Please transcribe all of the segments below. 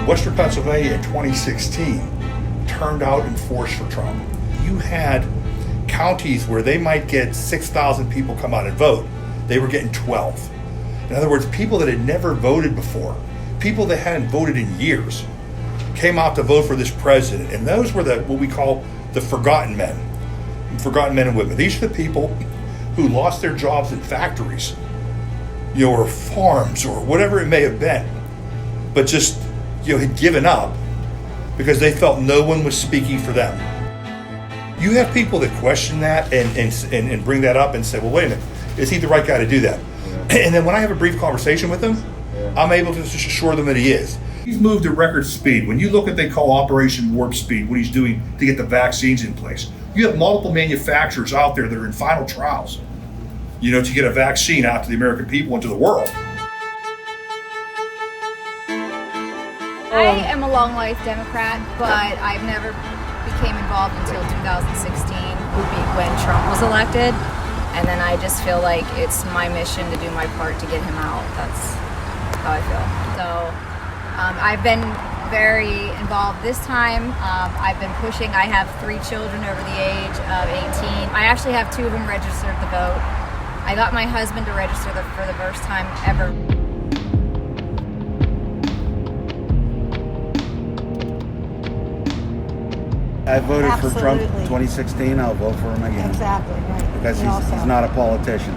Western Pennsylvania in 2016 turned out in force for Trump. You had counties where they might get 6,000 people come out and vote. They were getting 12. In other words, people that had never voted before, people that hadn't voted in years, came out to vote for this president. And those were what we call the forgotten men and women. These are the people who lost their jobs in factories, or farms or whatever it may have been, but just, had given up because they felt no one was speaking for them. You have people that question that and bring that up and say, well, wait a minute, is he the right guy to do that? And then when I have a brief conversation with him, I'm able to just assure them that he is. He's moved at record speed. When you look at what they call Operation Warp Speed, what he's doing to get the vaccines in place, you have multiple manufacturers out there that are in final trials, to get a vaccine out to the American people and to the world. I am a long life Democrat, but I've never became involved until 2016 when Trump was elected. And then I just feel like it's my mission to do my part to get him out. That's how I feel. So I've been very involved this time. I've been pushing. I have 3 children over the age of 18. I actually have 2 of them registered to vote. I got my husband to register for the first time ever. I voted for Trump in 2016. I'll vote for him again. Exactly, right. Because he's not a politician.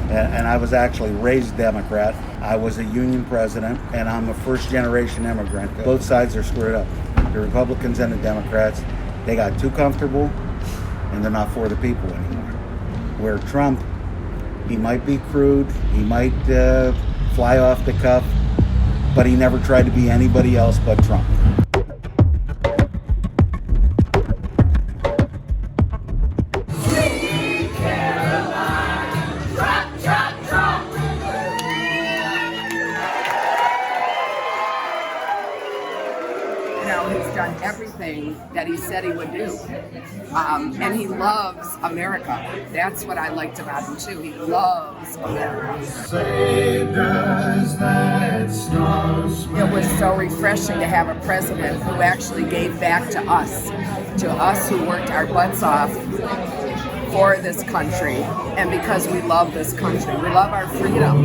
And I was actually raised Democrat. I was a union president, and I'm a first-generation immigrant. Both sides are screwed up. The Republicans and the Democrats, they got too comfortable, and they're not for the people anymore. Where Trump, he might be crude, he might fly off the cuff, but he never tried to be anybody else but Trump. He's done everything that he said he would do. And he loves America. That's what I liked about him too. He loves America. It was so refreshing to have a president who actually gave back to us who worked our butts off for this country. And because we love this country, we love our freedom.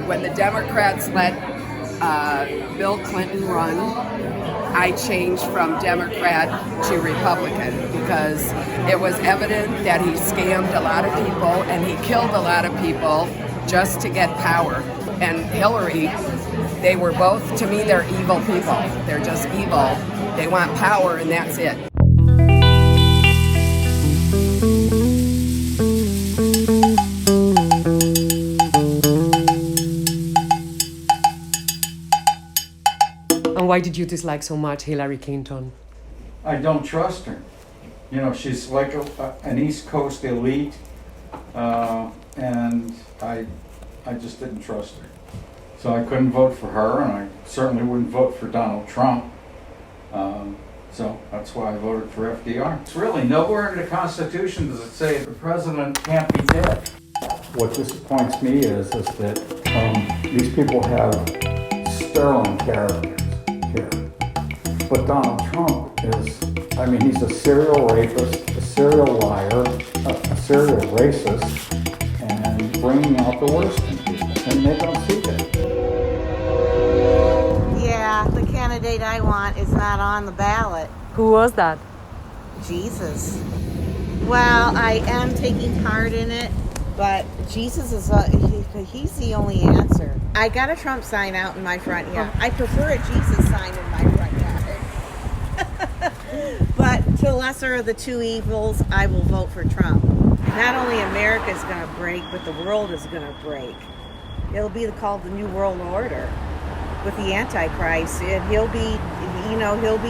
When the Democrats let Bill Clinton run, I changed from Democrat to Republican because it was evident that he scammed a lot of people and he killed a lot of people just to get power. And Hillary, they were both, to me, they're evil people. They're just evil. They want power and that's it. Why did you dislike so much Hillary Clinton? I don't trust her. She's like an East Coast elite, and I just didn't trust her. So I couldn't vote for her, and I certainly wouldn't vote for Donald Trump. So that's why I voted for FDR. It's really nowhere in the Constitution does it say the president can't be dead. What disappoints me is that these people have sterling characters here. But Donald Trump he's a serial rapist, a serial liar, a serial racist, and bringing out the worst in people, and they don't see that. Yeah, the candidate I want is not on the ballot. Who was that? Jesus. Well, I am taking part in it, but Jesus is he's the only answer. I got a Trump sign out in my front yard. I prefer a Jesus sign in my front yard. But to the lesser of the 2 evils, I will vote for Trump. Not only America is going to break, but the world is going to break. It'll be called the New World Order with the Antichrist. He'll be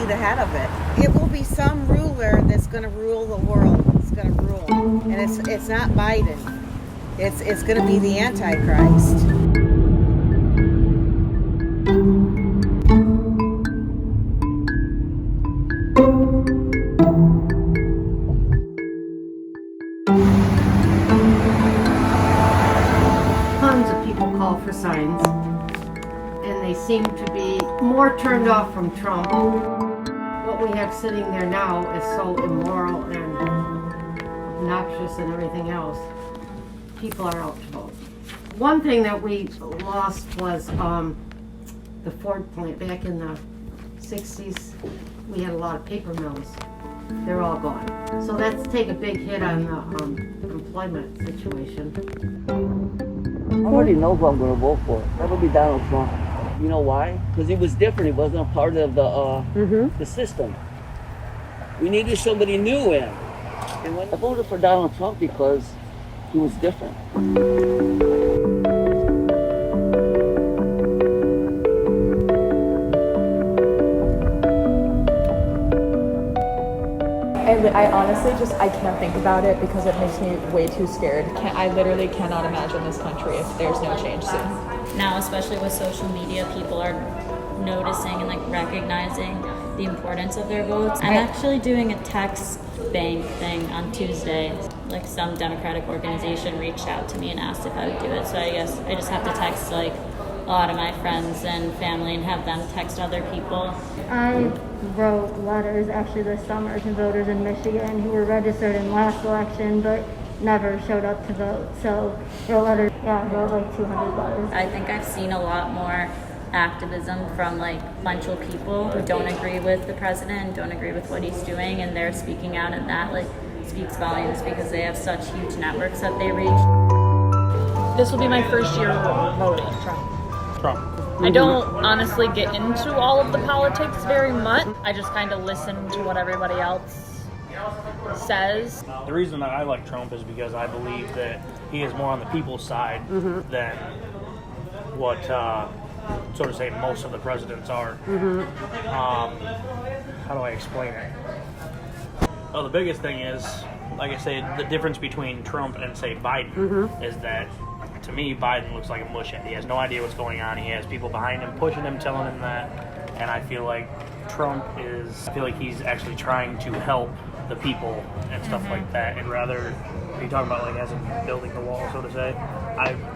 the head of it. It will be some ruler that's going to rule the world. It's going to rule. And it's not Biden. It's going to be the Antichrist. Tons of people call for signs. seem to be more turned off from Trump. What we have sitting there now is so immoral and obnoxious and everything else. People are out to vote. One thing that we lost was the Ford plant. Back in the 60s, we had a lot of paper mills. They're all gone. So that's take a big hit on the employment situation. I already know who I'm going to vote for. That'll be Donald Trump. You know why? Because he was different. He wasn't a part of the system. We needed somebody new in. And when I voted for Donald Trump because he was different. I honestly I can't think about it because it makes me way too scared. I literally cannot imagine this country if there's no change soon. Now, especially with social media, people are noticing and like recognizing the importance of their votes. I'm actually doing a text bank thing on Tuesday. Like some Democratic organization reached out to me and asked if I would do it. So I guess I just have to text like a lot of my friends and family and have them text other people. I wrote letters actually this summer to voters in Michigan who were registered in last election but never showed up to vote. So wrote letters, wrote like 200 letters. I think I've seen a lot more activism from like a bunch of people who don't agree with the president and don't agree with what he's doing, and they're speaking out, and that like speaks volumes because they have such huge networks that they reach. This will be my first year voting Trump. I don't honestly get into all of the politics very much. I just kind of listen to what everybody else says. The reason that I like Trump is because I believe that he is more on the people's side than what, so to say, most of the presidents are. How do I explain it? Well, the biggest thing is, like I say, the difference between Trump and, say, Biden is that, to me, Biden looks like a mushhead. He has no idea what's going on. He has people behind him, pushing him, telling him that. And I feel like he's actually trying to help the people and stuff like that. And rather, are you talking about like as in building the wall, so to say?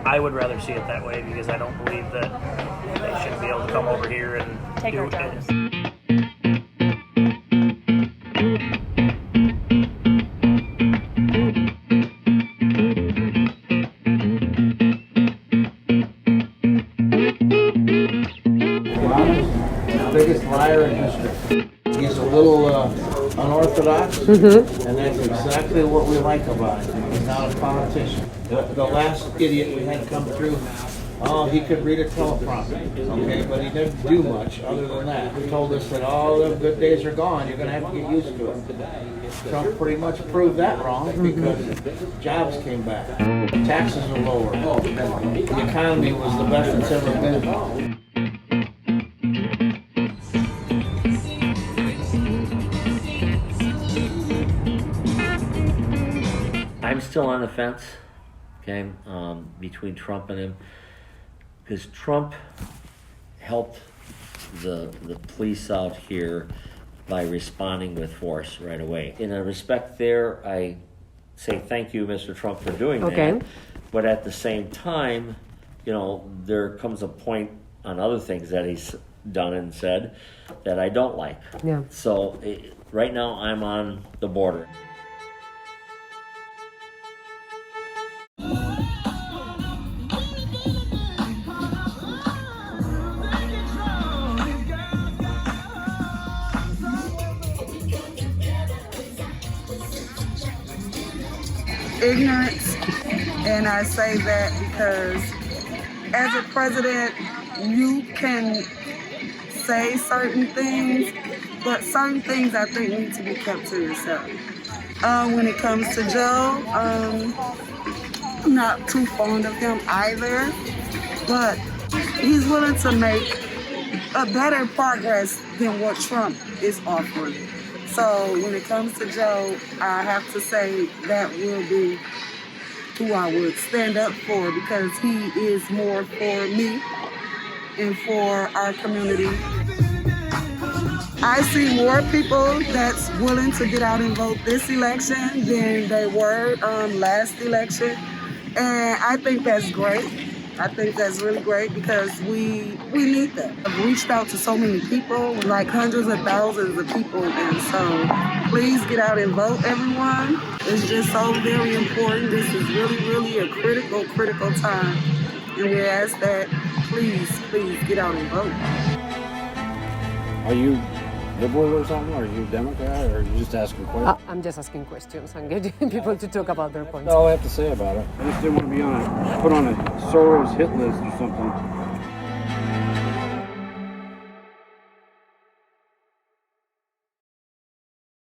I would rather see it that way because I don't believe that they shouldn't be able to come over here and Take our jobs. Biggest liar in history. He's a little unorthodox, and that's exactly what we like about him. He's not a politician. The last idiot we had come through, he could read a teleprompter, okay, but he didn't do much other than that. He told us that all the good days are gone, you're going to have to get used to it. Trump pretty much proved that wrong because jobs came back. Taxes are lower. The economy was the best it's ever been. I'm still on the fence, okay, between Trump and him, because Trump helped the police out here by responding with force right away. In a respect there, I say thank you, Mr. Trump, for doing that. But at the same time, there comes a point on other things that he's done and said that I don't like. Yeah. So right now I'm on the border. Ignorance, and I say that because as a president you can say certain things, but certain things I think need to be kept to yourself. When it comes to Joe, I'm not too fond of him either, but he's willing to make a better progress than what Trump is offering. So when it comes to Joe, I have to say that will be who I would stand up for because he is more for me and for our community. I see more people that's willing to get out and vote this election than they were last election. And I think that's great I think that's really great because we need that. I've reached out to so many people, like hundreds of thousands of people, and so please get out and vote, everyone. It's just so very important. This is really a critical time. And we ask that please get out and vote. Are you liberal or something? Are you Democrat? Or are you just asking questions? I'm just asking questions and getting people to talk about their points. That's all I have to say about it. I just didn't want to be put on a Soros hit list or something.